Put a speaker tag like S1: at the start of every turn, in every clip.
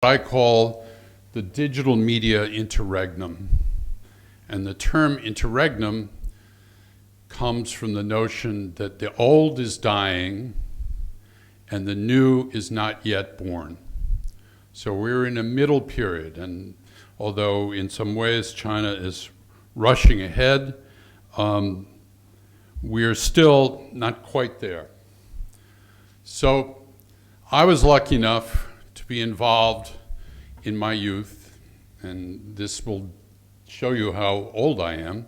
S1: I call the digital media interregnum. And the term interregnum comes from the notion that the old is dying and the new is not yet born. So we're in a middle period, and although in some ways China is rushing ahead, we're still not quite there. So I was lucky enough to be involved in my youth, and this will show you how old I am.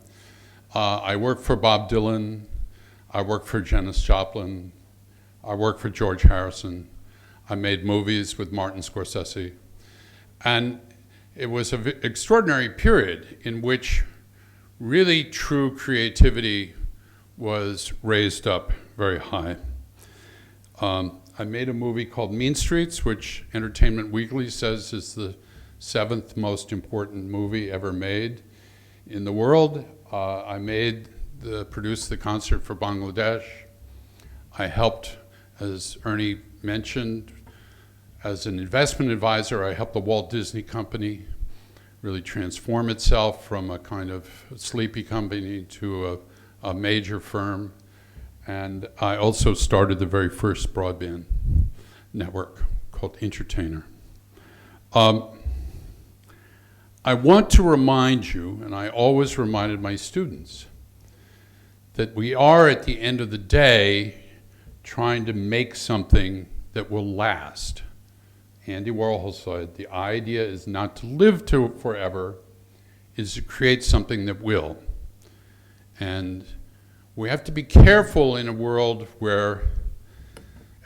S1: I worked for Bob Dylan, I worked for Janis Joplin, I worked for George Harrison, I made movies with Martin Scorsese, and it was an extraordinary period in which really true creativity was raised up very high. I made a movie called Mean Streets, which Entertainment Weekly says is the 7th most important movie ever made in the world. I produced the concert for Bangladesh. I helped, as Ernie mentioned, as an investment advisor, I helped the Walt Disney Company really transform itself from a kind of sleepy company to a major firm. And I also started the very first broadband network called Intertainer. I want to remind you, and I always reminded my students, that we are at the end of the day trying to make something that will last. Andy Warhol said, the idea is not to live to forever, is to create something that will. And we have to be careful in a world where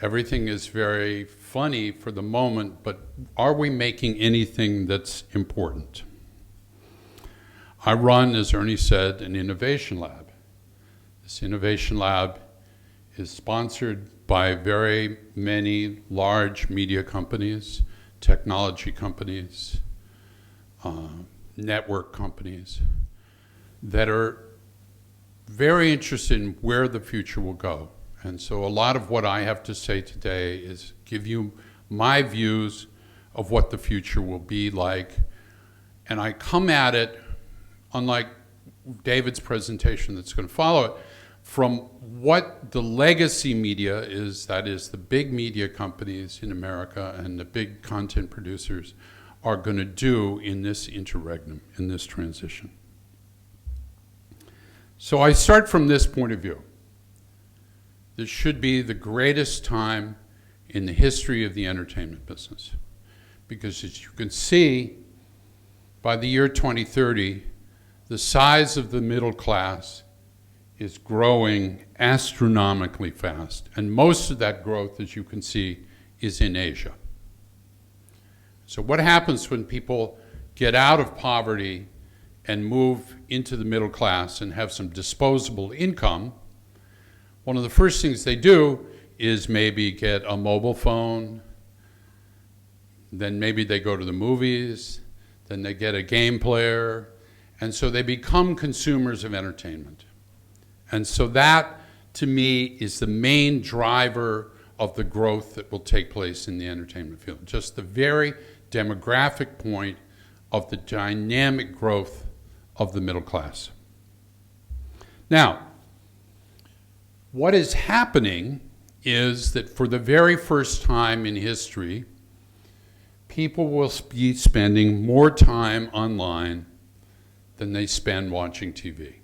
S1: everything is very funny for the moment, but are we making anything that's important? I run, as Ernie said, an innovation lab. This innovation lab is sponsored by very many large media companies, technology companies, network companies that are very interested in where the future will go. And so a lot of what I have to say today is give you my views of what the future will be like. And I come at it, unlike David's presentation that's going to follow it, from what the legacy media is, that is the big media companies in America and the big content producers are going to do in this interregnum, in this transition. So I start from this point of view. This should be the greatest time in the history of the entertainment business. Because as you can see, by the year 2030, the size of the middle class is growing astronomically fast. And most of that growth, as you can see, is in Asia. So what happens when people get out of poverty and move into the middle class and have some disposable income? One of the first things they do is maybe get a mobile phone, then maybe they go to the movies, then they get a game player, and so they become consumers of entertainment. And so that, to me, is the main driver of the growth that will take place in the entertainment field. Just the very demographic point of the dynamic growth of the middle class. Now, what is happening is that for the very first time in history, people will be spending more time online than they spend watching TV.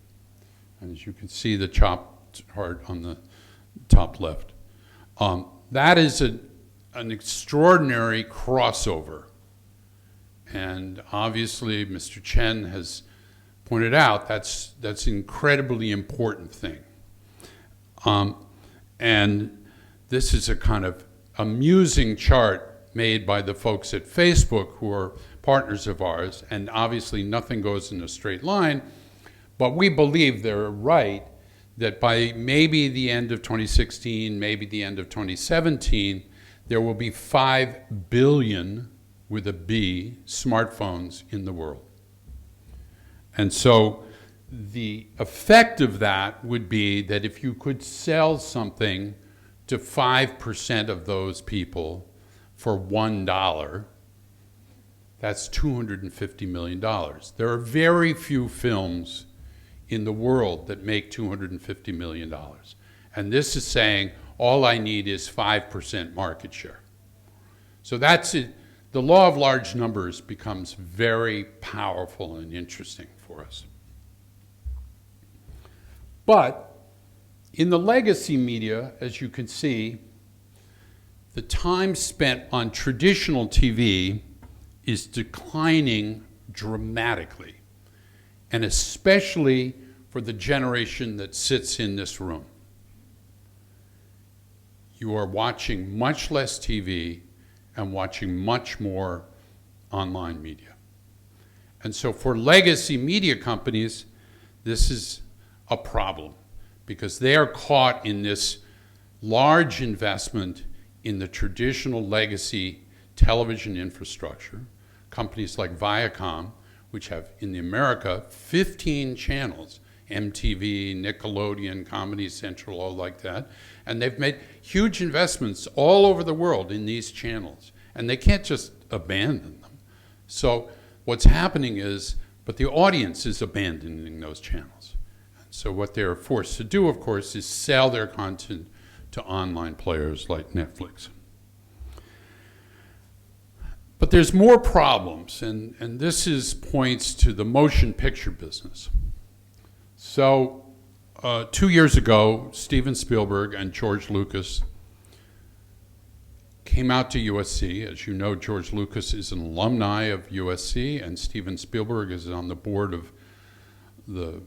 S1: And as you can see the chart on the top left, that is an extraordinary crossover. And obviously, Mr. Chen has pointed out that's an incredibly important thing. And this is a kind of amusing chart made by the folks at Facebook who are partners of ours, and obviously nothing goes in a straight line, but we believe they're right that by maybe the end of 2016, maybe the end of 2017, there will be 5 billion, with a B, smartphones in the world. And so the effect of that would be that if you could sell something to 5% of those people for $1, That's $250 million. There are very few films in the world that make $250 million. And this is saying, all I need is 5% market share. So that's it. The law of large numbers becomes very powerful and interesting for us. But in the legacy media, as you can see, the time spent on traditional TV is declining dramatically, and especially for the generation that sits in this room. You are watching much less TV and watching much more online media. And so for legacy media companies, this is a problem because they are caught in this large investment in the traditional legacy television infrastructure. Companies like Viacom, which have in America 15 channels, MTV, Nickelodeon, Comedy Central, all like that. And they've made huge investments all over the world in these channels. And they can't just abandon them. So what's happening is, but the audience is abandoning those channels. And so what they're forced to do, of course, is sell their content to online players like Netflix. But there's more problems, and this points to the motion picture business. So 2 years ago, Steven Spielberg and George Lucas came out to USC. As you know, George Lucas is an alumni of USC, and Steven Spielberg is on the board of the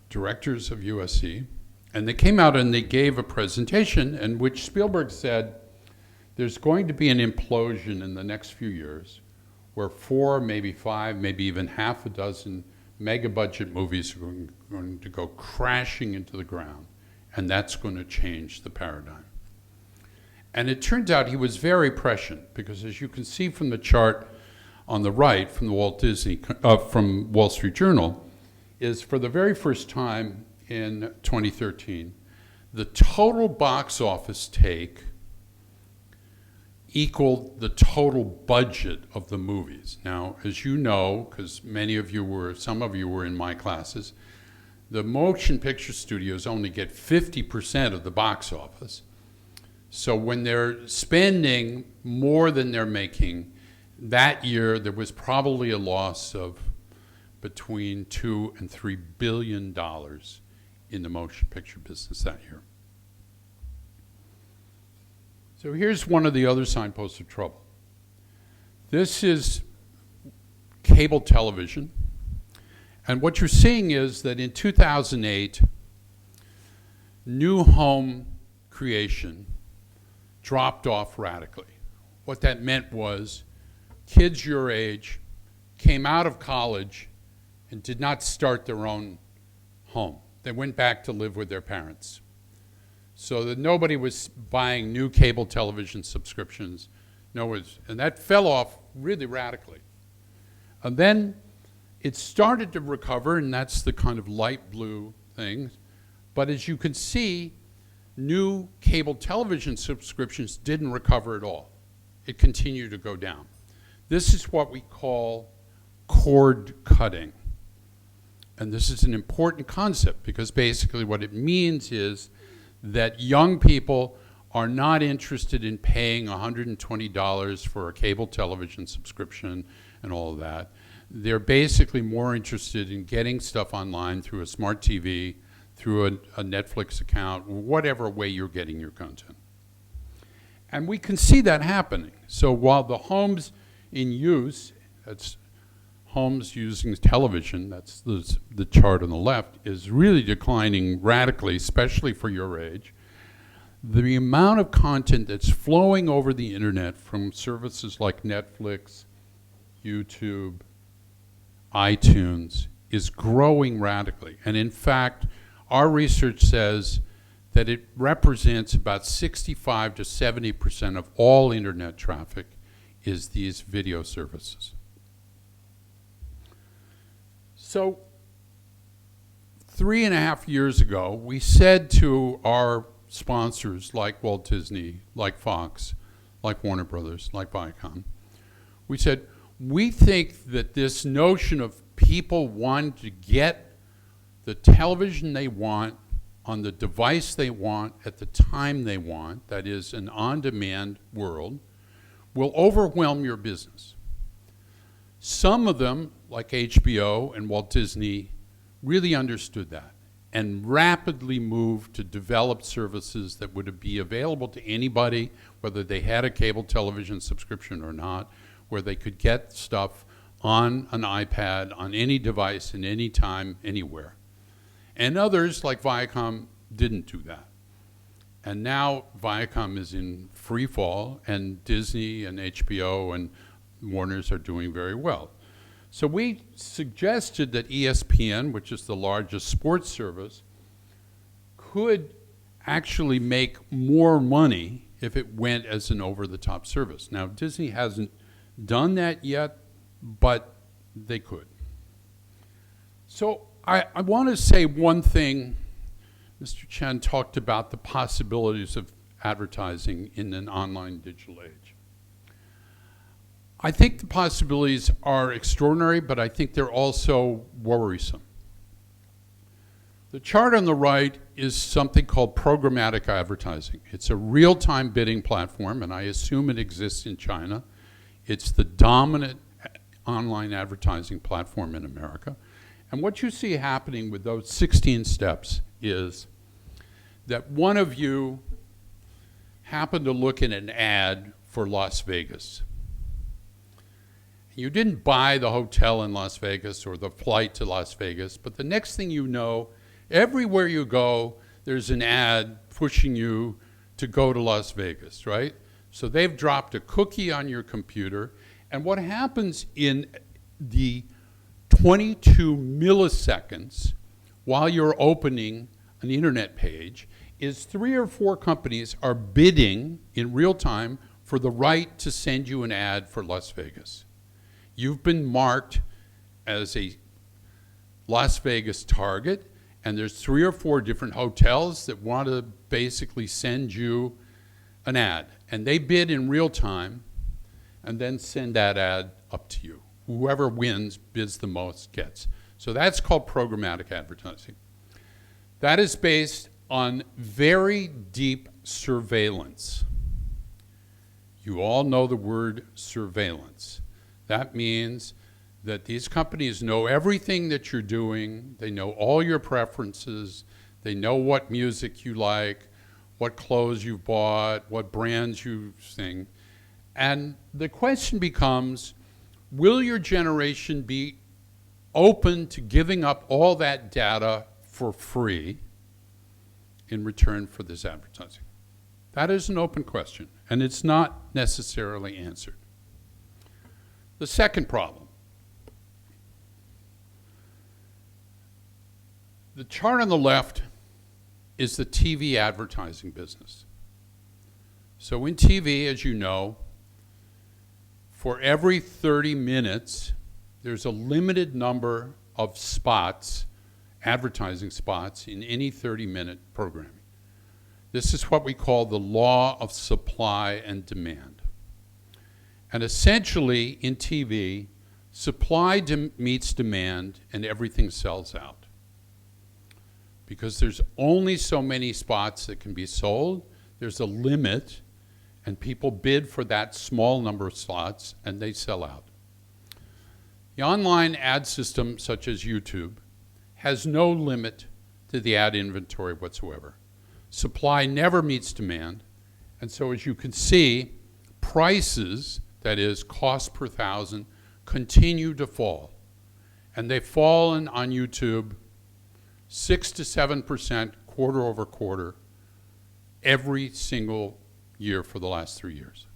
S1: directors of USC. And they came out and they gave a presentation in which Spielberg said, there's going to be an implosion in the next few years where 4, maybe 5, maybe even half a dozen mega-budget movies are going to go crashing into the ground, and that's going to change the paradigm. And it turns out he was very prescient, because as you can see from the chart on the right from the from Wall Street Journal, is for the very first time in 2013, the total box office take equaled the total budget of the movies. Now, as you know, because some of you were in my classes, the motion picture studios only get 50% of the box office. So when they're spending more than they're making, that year there was probably a loss of between $2 and $3 billion in the motion picture business that year. So here's one of the other signposts of trouble. This is cable television. And what you're seeing is that in 2008, new home creation dropped off radically. What that meant was kids your age came out of college and did not start their own home. They went back to live with their parents. So that nobody was buying new cable television subscriptions. And that fell off really radically. And then it started to recover, and that's the kind of light blue thing. But as you can see, new cable television subscriptions didn't recover at all. It continued to go down. This is what we call cord cutting. And this is an important concept, because basically what it means is that young people are not interested in paying $120 for a cable television subscription and all of that. They're basically more interested in getting stuff online through a smart TV, through a Netflix account, whatever way you're getting your content. And we can see that happening. So while the homes in use, that's homes using television, that's the chart on the left, is really declining radically, especially for your age. The amount of content that's flowing over the internet from services like Netflix, YouTube, iTunes is growing radically. And in fact, our research says that it represents about 65 to 70% of all internet traffic is these video services. So 3.5 years ago, we said to our sponsors like Walt Disney, like Fox, like Warner Brothers, like Viacom, we said, we think that this notion of people wanting to get the television they want on the device they want at the time they want, that is an on-demand world, will overwhelm your business. Some of them, like HBO and Walt Disney, really understood that and rapidly moved to develop services that would be available to anybody, whether they had a cable television subscription or not, where they could get stuff on an iPad, on any device, in any time, anywhere. And others, like Viacom, didn't do that. And now Viacom is in free fall, and Disney and HBO and Warner's are doing very well. So we suggested that ESPN, which is the largest sports service, could actually make more money if it went as an over-the-top service. Now, Disney hasn't done that yet, but they could. So I want to say one thing. Mr. Chen talked about the possibilities of advertising in an online digital age. I think the possibilities are extraordinary, but I think they're also worrisome. The chart on the right is something called programmatic advertising. It's a real-time bidding platform, and I assume it exists in China. It's the dominant online advertising platform in America. And what you see happening with those 16 steps is that one of you happened to look at an ad for Las Vegas. You didn't buy the hotel in Las Vegas or the flight to Las Vegas, but the next thing you know, everywhere you go, there's an ad pushing you to go to Las Vegas, right? So they've dropped a cookie on your computer, and what happens in the 22 milliseconds while you're opening an internet page is 3 or 4 companies are bidding in real time for the right to send you an ad for Las Vegas. You've been marked as a Las Vegas target, and there's 3 or 4 different hotels that want to basically send you an ad. And they bid in real time and then send that ad up to you. Whoever wins, bids the most, gets. So that's called programmatic advertising. That is based on very deep surveillance. You all know the word surveillance. That means that these companies know everything that you're doing. They know all your preferences. They know what music you like, what clothes you bought, what brands you sing. And the question becomes, will your generation be open to giving up all that data for free in return for this advertising? That is an open question, and it's not necessarily answered. The second problem. The chart on the left is the TV advertising business. So in TV, as you know, for every 30 minutes, there's a limited number of spots, advertising spots, in any 30-minute programming. This is what we call the law of supply and demand. And essentially, in TV, supply meets demand and everything sells out. Because there's only so many spots that can be sold, there's a limit, and people bid for that small number of slots, and they sell out. The online ad system, such as YouTube, has no limit to the ad inventory whatsoever. Supply never meets demand, and so as you can see, prices, that is, cost per thousand, continue to fall. And they've fallen on YouTube 6 to 7% quarter over quarter every single year for the last 3 years.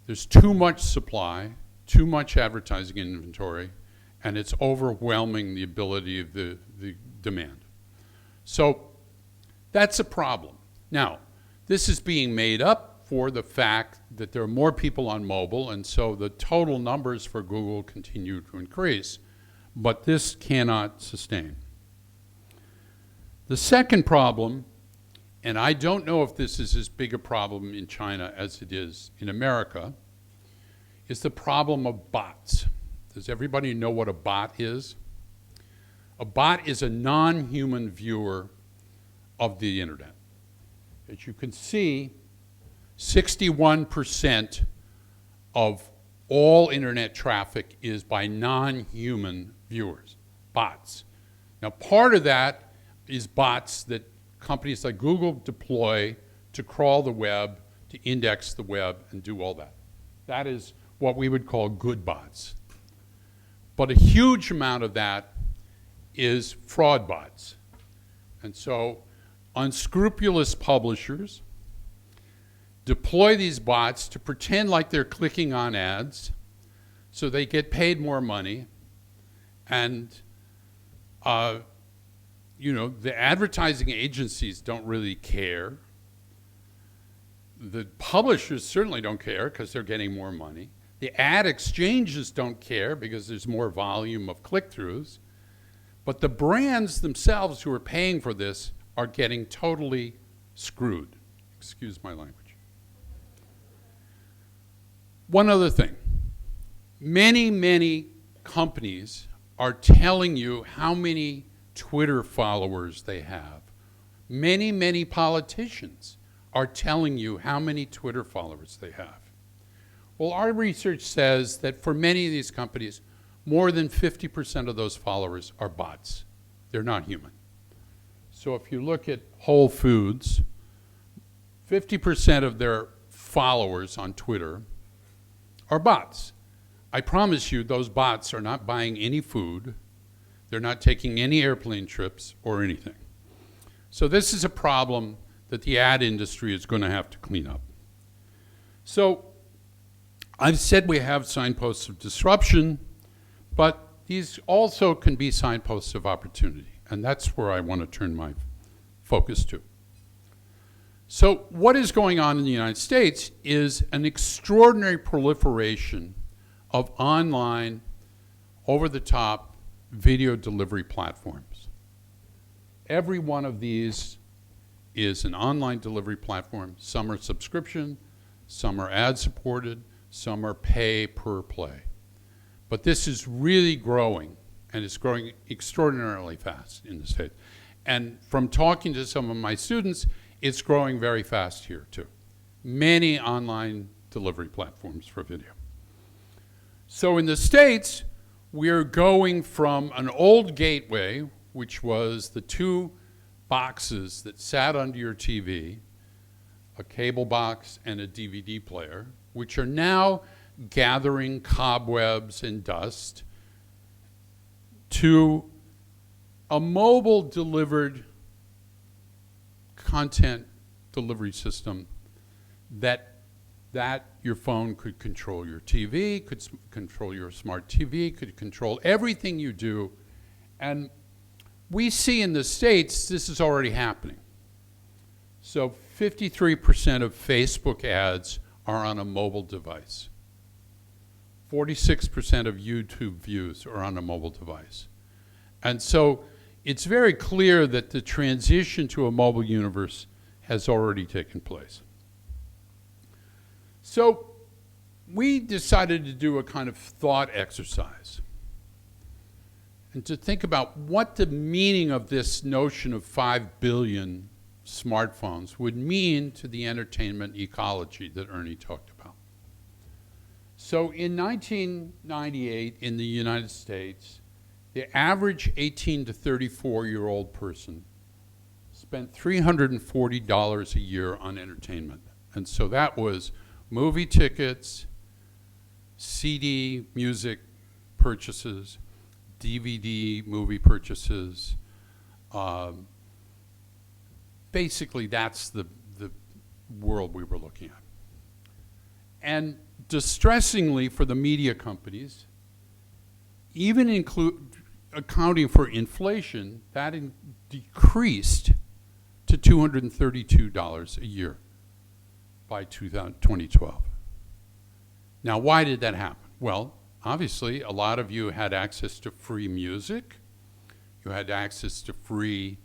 S1: There's too much supply, too much advertising inventory, and it's overwhelming the ability of the demand. So that's a problem. Now, this is being made up for the fact that there are more people on mobile, and so the total numbers for Google continue to increase, but this cannot sustain. The second problem, and I don't know if this is as big a problem in China as it is in America, is the problem of bots. Does everybody know what a bot is? A bot is a non-human viewer of the internet. As you can see, 61% of all internet traffic is by non-human viewers, bots. Now, part of that is bots that companies like Google deploy to crawl the web, to index the web, and do all that. That is what we would call good bots. But a huge amount of that is fraud bots. And so unscrupulous publishers deploy these bots to pretend like they're clicking on ads so they get paid more money. And the advertising agencies don't really care. The publishers certainly don't care because they're getting more money. The ad exchanges don't care because there's more volume of click-throughs. But the brands themselves who are paying for this are getting totally screwed. Excuse my language. One other thing. Many companies are telling you how many Twitter followers they have. Many politicians are telling you how many Twitter followers they have. Well, our research says that for many of these companies, more than 50% of those followers are bots. They're not human. So if you look at Whole Foods, 50% of their followers on Twitter are bots. I promise you those bots are not buying any food. They're not taking any airplane trips or anything. So this is a problem that the ad industry is going to have to clean up. So I've said we have signposts of disruption, but these also can be signposts of opportunity, and that's where I want to turn my focus to. So what is going on in the United States is an extraordinary proliferation of online, over-the-top video delivery platforms. Every one of these is an online delivery platform. Some are subscription, some are ad-supported, some are pay per play. But this is really growing, and it's growing extraordinarily fast in the States. And from talking to some of my students, it's growing very fast here too. Many online delivery platforms for video. So in the States, we're going from an old gateway, which was the two boxes that sat under your TV, a cable box and a DVD player, which are now gathering cobwebs and dust, to a mobile delivered content delivery system that your phone could control your TV, could control your smart TV, could control everything you do. And we see in the States this is already happening. So 53% of Facebook ads are on a mobile device. 46% of YouTube views are on a mobile device. And so it's very clear that the transition to a mobile universe has already taken place. So we decided to do a kind of thought exercise and to think about what the meaning of this notion of 5 billion smartphones would mean to the entertainment ecology that Ernie talked about. So in 1998 in the United States, the average 18 to 34-year-old person spent $340 a year on entertainment. And so that was movie tickets, CD music purchases, DVD movie purchases. Basically, that's the world we were looking at. And distressingly for the media companies, even accounting for inflation, that decreased to $232 a year by 2012. Now, why did that happen? Well, obviously, a lot of you had access to free music. You had access to free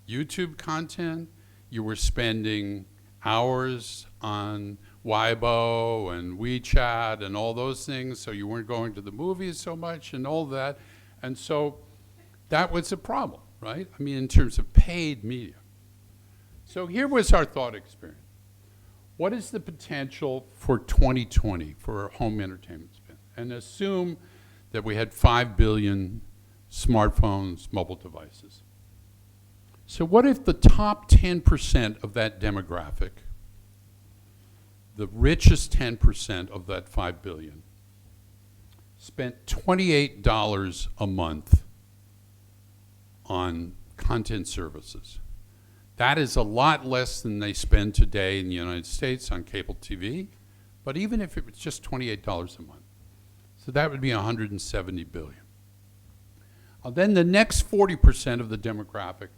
S1: YouTube content. You were spending hours on Weibo and WeChat and all those things, so you weren't going to the movies so much and all that. And so that was a problem, right? I mean, in terms of paid media. So here was our thought experiment. What is the potential for 2020 for home entertainment spend? And assume that we had 5 billion smartphones, mobile devices. So what if the top 10% of that demographic, the richest 10% of that 5 billion, spent $28 a month on content services? That is a lot less than they spend today in the United States on cable TV, but even if it was just $28 a month, so that would be 170 billion. Then the next 40% of the demographic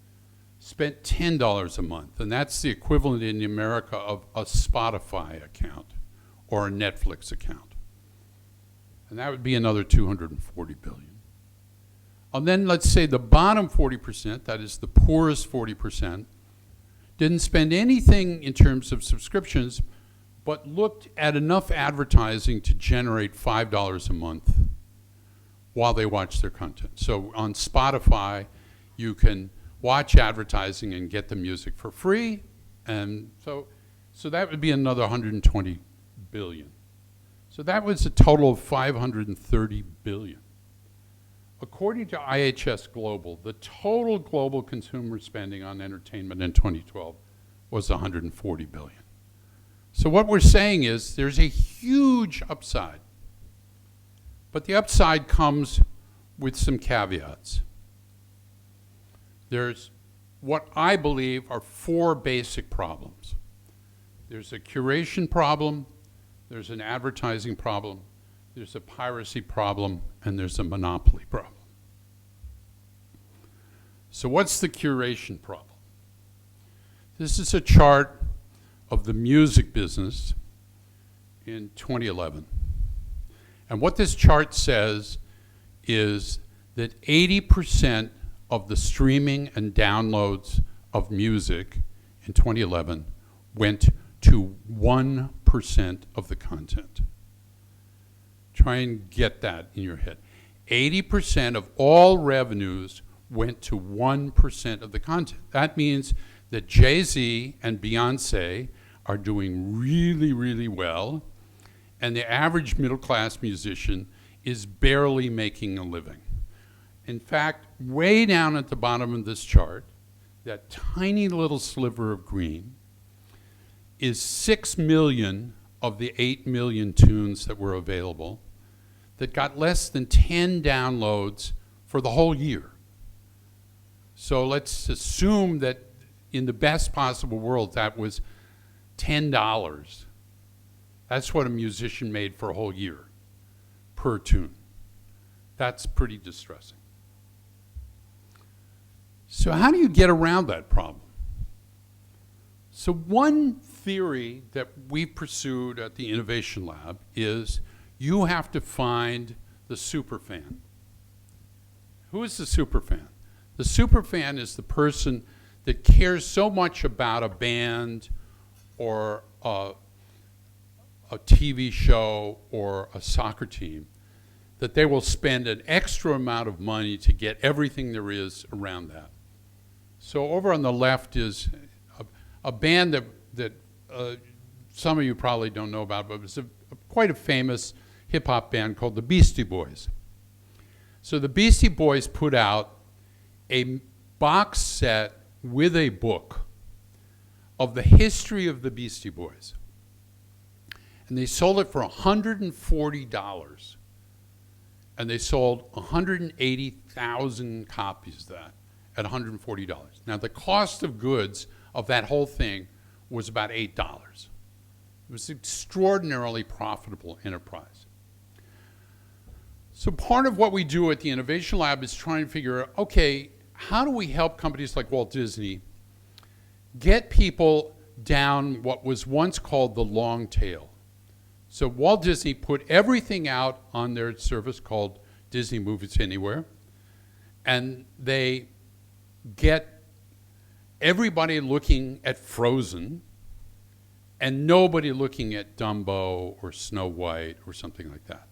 S1: spent $10 a month, and that's the equivalent in America of a Spotify account or a Netflix account. And that would be another 240 billion. And then let's say the bottom 40%, that is the poorest 40%, didn't spend anything in terms of subscriptions, but looked at enough advertising to generate $5 a month while they watch their content. So on Spotify, you can watch advertising and get the music for free, and so that would be another 120 billion. So that was a total of 530 billion. According to IHS Global, the total global consumer spending on entertainment in 2012 was 140 billion. So what we're saying is there's a huge upside, but the upside comes with some caveats. There's what I believe are 4 basic problems. There's a curation problem, there's an advertising problem, there's a piracy problem, and there's a monopoly problem. So what's the curation problem? This is a chart of the music business in 2011. And what this chart says is that 80% of the streaming and downloads of music in 2011 went to 1% of the content. Try and get that in your head. 80% of all revenues went to 1% of the content. That means that Jay-Z and Beyonce are doing really, really well, and the average middle-class musician is barely making a living. In fact, way down at the bottom of this chart, that tiny little sliver of green is 6 million of the 8 million tunes that were available that got less than 10 downloads for the whole year. So let's assume that in the best possible world, that was $10. That's what a musician made for a whole year per tune. That's pretty distressing. So how do you get around that problem? So one theory that we pursued at the Innovation Lab is you have to find the superfan. Who is the superfan? The superfan is the person that cares so much about a band or a TV show or a soccer team that they will spend an extra amount of money to get everything there is around that. So over on the left is a band that some of you probably don't know about, but it was quite a famous hip-hop band called the Beastie Boys. So the Beastie Boys put out a box set with a book of the history of the Beastie Boys. And they sold it for $140. And they sold 180,000 copies of that at $140. Now the cost of goods of that whole thing was about $8. It was an extraordinarily profitable enterprise. So part of what we do at the Innovation Lab is trying to figure out, okay, how do we help companies like Walt Disney get people down what was once called the long tail? So Walt Disney put everything out on their service called Disney Movies Anywhere, and they get everybody looking at Frozen, and nobody looking at Dumbo or Snow White or something like that.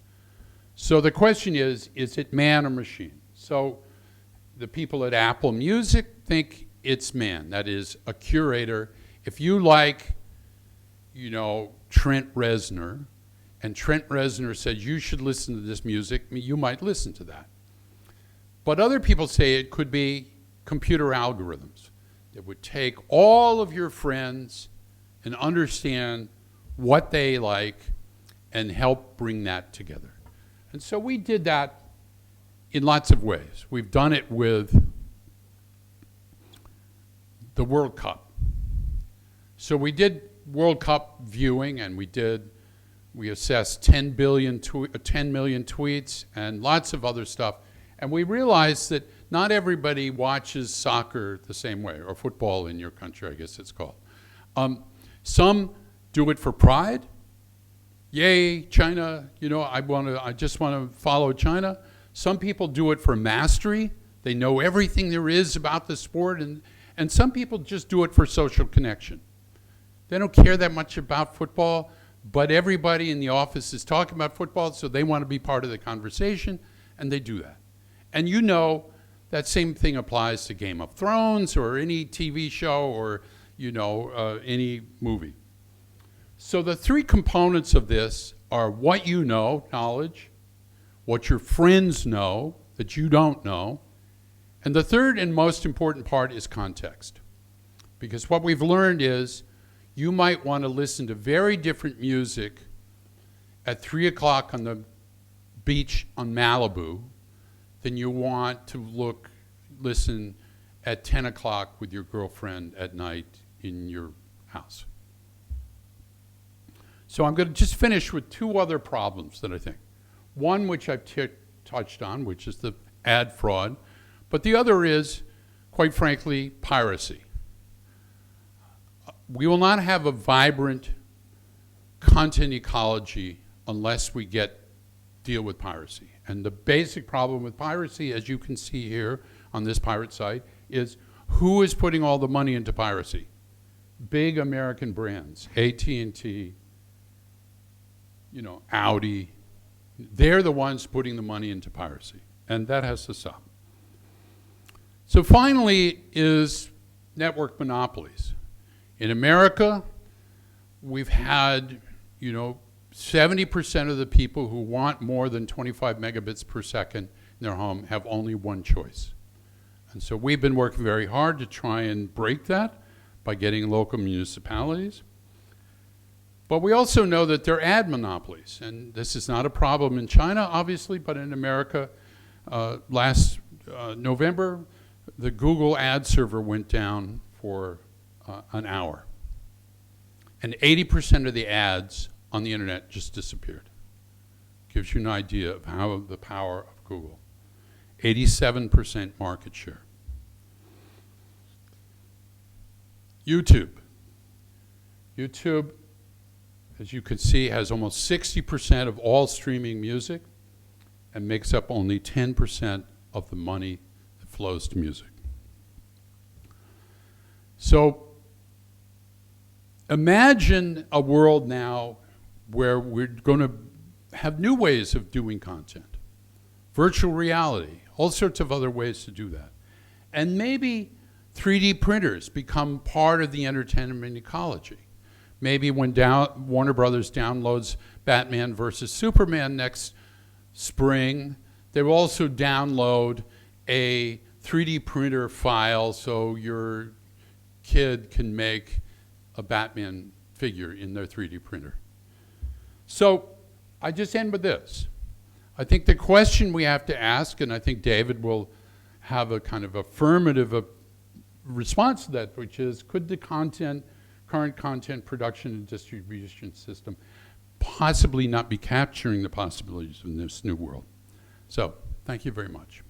S1: So the question is it man or machine? So the people at Apple Music think it's man. That is a curator. If you like, Trent Reznor, and Trent Reznor said you should listen to this music, you might listen to that. But other people say it could be computer algorithms that would take all of your friends and understand what they like and help bring that together. And so we did that in lots of ways. We've done it with the World Cup. So we did World Cup viewing, and we assessed 10 million tweets and lots of other stuff. And we realized that not everybody watches soccer the same way, or football in your country, I guess it's called. Some do it for pride. Yay, China, I just want to follow China. Some people do it for mastery. They know everything there is about the sport, and some people just do it for social connection. They don't care that much about football, but everybody in the office is talking about football, so they want to be part of the conversation, and they do that. And that same thing applies to Game of Thrones or any TV show or, any movie. So the three components of this are what you know, knowledge, what your friends know that you don't know, and the third and most important part is context. Because what we've learned is you might want to listen to very different music at 3 o'clock on the beach on Malibu than you want to listen at 10 o'clock with your girlfriend at night in your house. So I'm going to just finish with two other problems that I think. One, which I've touched on, which is the ad fraud. But the other is, quite frankly, piracy. We will not have a vibrant content ecology unless we deal with piracy. And the basic problem with piracy, as you can see here on this pirate site, is who is putting all the money into piracy? Big American brands, AT&T, Audi. They're the ones putting the money into piracy, and that has to stop. So finally is network monopolies. In America, we've had, 70% of the people who want more than 25 megabits per second in their home have only one choice. And so we've been working very hard to try and break that by getting local municipalities. But we also know that there are ad monopolies, and this is not a problem in China, obviously, but in America, last November, the Google ad server went down for an hour. And 80% of the ads on the internet just disappeared. Gives you an idea of how the power of Google. 87% market share. YouTube, as you can see, has almost 60% of all streaming music and makes up only 10% of the money that flows to music. So imagine a world now where we're going to have new ways of doing content. Virtual reality, all sorts of other ways to do that. And maybe 3D printers become part of the entertainment ecology. Maybe when Warner Brothers downloads Batman versus Superman next spring, they will also download a 3D printer file so your kid can make a Batman figure in their 3D printer. So I just end with this. I think the question we have to ask, and I think David will have a kind of affirmative response to that, which is, could the current content production and distribution system possibly not be capturing the possibilities in this new world? So, thank you very much.